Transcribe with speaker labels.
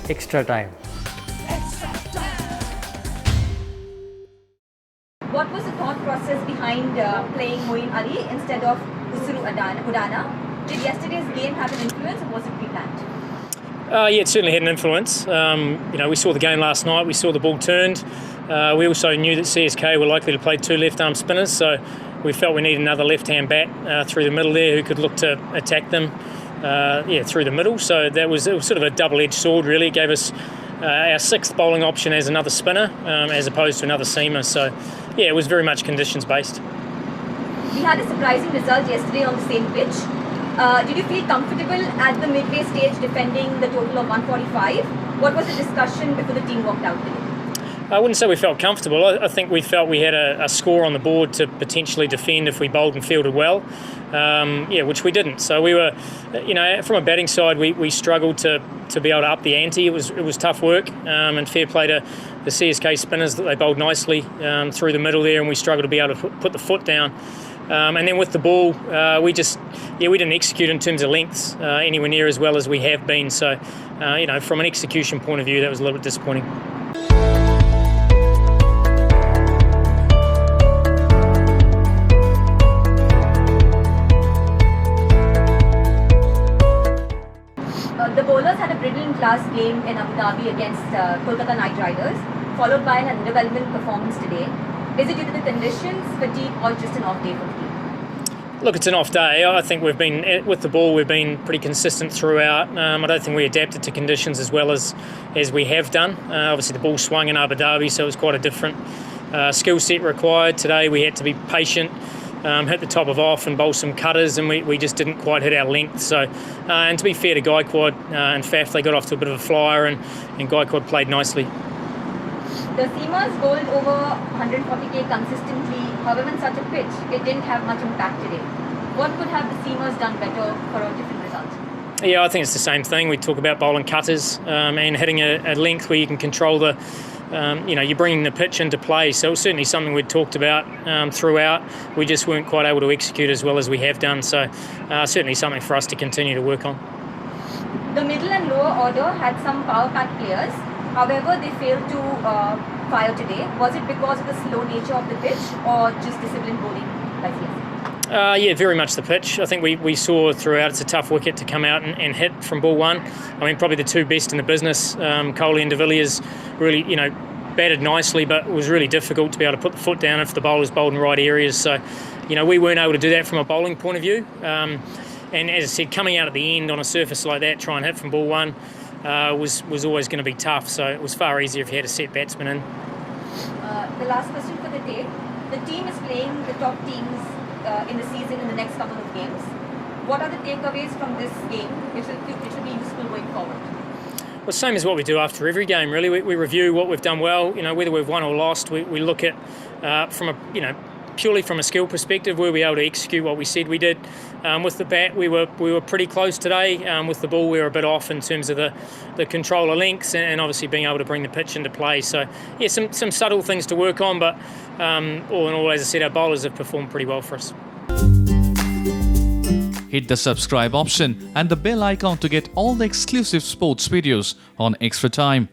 Speaker 1: extra time.
Speaker 2: What was the thought process behind playing Moeen Ali instead of Udana? Did yesterday's game have an influence or was it pre-planned?
Speaker 3: Yeah, it certainly had an influence. We saw the game last night. We saw the ball turned. We also knew that CSK were likely to play two left-arm spinners, so we felt we needed another left-hand bat through the middle there who could look to attack them through the middle. So it was sort of a double-edged sword, really. It gave us our sixth bowling option as another spinner as opposed to another seamer. So, yeah, it was very much conditions-based.
Speaker 2: We had a surprising result yesterday on the same pitch. Did you feel comfortable at the midway stage defending the total of 145? What was the discussion before the team walked out today?
Speaker 3: I wouldn't say we felt comfortable. I think we felt we had a score on the board to potentially defend if we bowled and fielded well, which we didn't. So we were, from a batting side, we struggled to be able to up the ante. It was tough work, and fair play to the CSK spinners that they bowled nicely through the middle there, and we struggled to be able to put the foot down. And then with the ball, we didn't execute in terms of lengths anywhere near as well as we have been. So, from an execution point of view, that was a little bit disappointing.
Speaker 2: The bowlers had a brilliant last game in Abu Dhabi against Kolkata Knight Riders, followed by an underwhelming performance today. Is it due to the conditions, fatigue, or just an off day for the team?
Speaker 3: Look, it's an off day. I think we've been, with the ball, we've been pretty consistent throughout. I don't think we adapted to conditions as well as we have done. Obviously, the ball swung in Abu Dhabi, so it was quite a different skill set required. Today, we had to be patient, hit the top of off and bowl some cutters, and we just didn't quite hit our length. So, and to be fair to Gaikwad and Faf, they got off to a bit of a flyer, and Gaikwad played nicely.
Speaker 2: The seamers bowled over 140k consistently. However, in such a pitch, it didn't have much impact today. What could have the seamers done better for a different result?
Speaker 3: Yeah, I think it's the same thing. We talk about bowling cutters and hitting a length where you can control the, you're bringing the pitch into play. So it was certainly something we'd talked about throughout. We just weren't quite able to execute as well as we have done. So certainly something for us to continue to work on.
Speaker 2: The middle and lower order had some power pack players. However, they failed to fire today. Was it because of the slow nature of the pitch or just disciplined bowling by CSK?
Speaker 3: Yeah, very much the pitch. I think we saw throughout it's a tough wicket to come out and hit from ball one. I mean, probably the two best in the business. Kohli and de Villiers really, batted nicely, but it was really difficult to be able to put the foot down if the bowlers bowled in the right areas. So, we weren't able to do that from a bowling point of view. And as I said, coming out at the end on a surface like that, try and hit from ball one, was always going to be tough, so it was far easier if you had a set batsman in.
Speaker 2: The last question for the day. The team is playing the top teams in the season in the next couple of games. What are the takeaways from this game which will be useful going forward?
Speaker 3: Well, same as what we do after every game, really. We review what we've done well, whether we've won or lost. We look at from a, purely from a skill perspective, were we able to execute what we said we did? With the bat, we were pretty close today. With the ball, we were a bit off in terms of the control of lengths and obviously being able to bring the pitch into play. So, yeah, some subtle things to work on, but all in all, as I said, our bowlers have performed pretty well for us.
Speaker 4: Hit the subscribe option and the bell icon to get all the exclusive sports videos on Extra Time.